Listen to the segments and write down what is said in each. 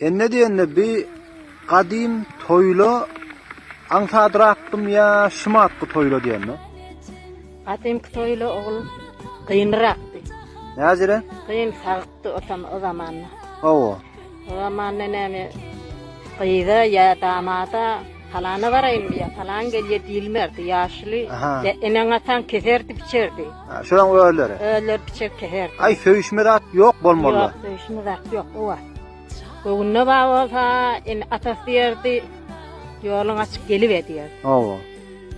Enne diýende bir kadim toylo aňsadyraktym ya şymatky toylo diýenmi? Kadimki toylu oğul kıyınıraktı. Näzire? Kıyın sağıttı o zamanla. Owo. O zamanla nemi kıyıda ya damada falana varayım ya falan gelye dilmerdi yaşlı. Aha. Enen atan keserdi biçerdi. Şolan öýleri. Öller biçer keserdi. Ay söýüşmerat ýok bolmaly. Yok dövüşümüz yok o var. Bugünne bağ olsa en atas diyerdi. Yolun açık gelivediyer. Owo.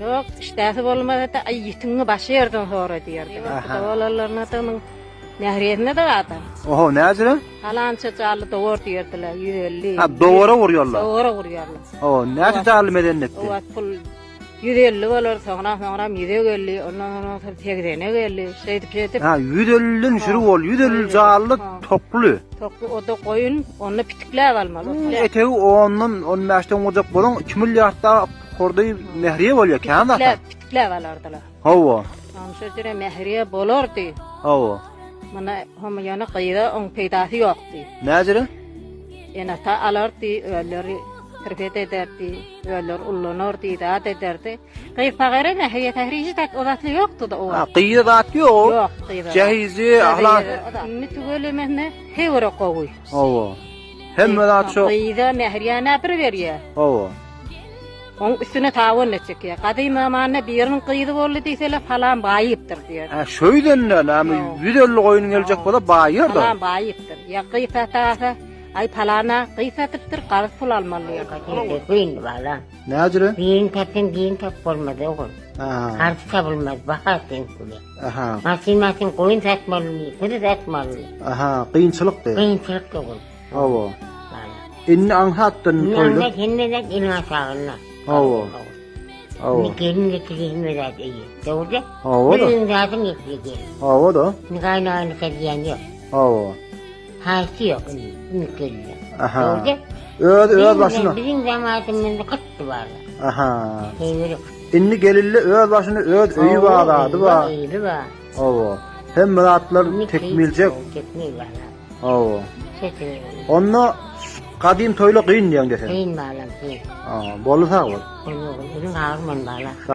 Yok iştahı bolmadı da ay yitini başı yerden sonra diyerdi. Aha. Oğlanlarına da nehriyetine de adam. Oho näzire? Falanca çağlı doğur diyerdiler 150. Ha doğura vuruyorlar. Doğura vuruyorlar. Oho näçe çağlı medeniýetdi? O pul 150 olur sonra 150 ondan sonra 80'e geldi. Şeydi. Ha 150'den şuru bol 150 çağlı toplu. Toplu o da koyun onu pitikler almalı. Eteği ondan 15'ten olacak bolan 2 milyarda korday mehriye bolýar kanda. Pitikler alardılar. Owo. Onşa jere mehriye bolurdu. Owo. Mana homa yana qıyda on peydasy ýokdy. Näzire? Ena ta alardy ölleri terbiýet ederdi, öller ullanardy, daat ederdi. Qypagara mehriye tahriji tak odatly ýokdy da o. Ha qıyda dat ýok. Ýok qyda. Cehizi ahlan. Inni tugele mehne hewre qowy. Owo. Hemme dat şo. Qyda mehriye näpir berýär. Owo. On üstüne tawon etjek. Qadim amana birin qydy boldy diýseler falan baýypdyr diýer. Ha şöýdende näme 150 goýun geljek bola baýýar da. Falan baýypdyr. Ya qyfata ay falana qyfatypdyr, garys pul almaly. Queen bala. Näzire? Giyin tap bolmady oğul. Ha. Kartı sabılmaz, bakartın kulu. Aha. Masin koyun satmalı, kuru satmalı. Aha, qıyınçılık de. Kıyınçılık oğul. Owo. Bala. Inni anhattın toylu. Nanda kendine inin aşağına. Owo. Owo. Ni gelin getireyim mi zaten iyi. Doğru. Owo da. Bilin zaten getireyim. Owo da. Ni kaynağını kediyen yok. Owo. Haysi yok. Ni gelin. Aha. Doğru. Öd başına. Bizim zamanımızda kıttı vardı. Aha. Heyveri. Inni gelilli öd başına öd öýü bağladı ba. İyi var. Owo. Hem muratlar tekmiljek. Tekmil var. Owo. Seçilir. Onno kadim toylu qıyın diýen desen. Kıyın bağlam kıyın. Bolsa bol. Bunu harman bağlam.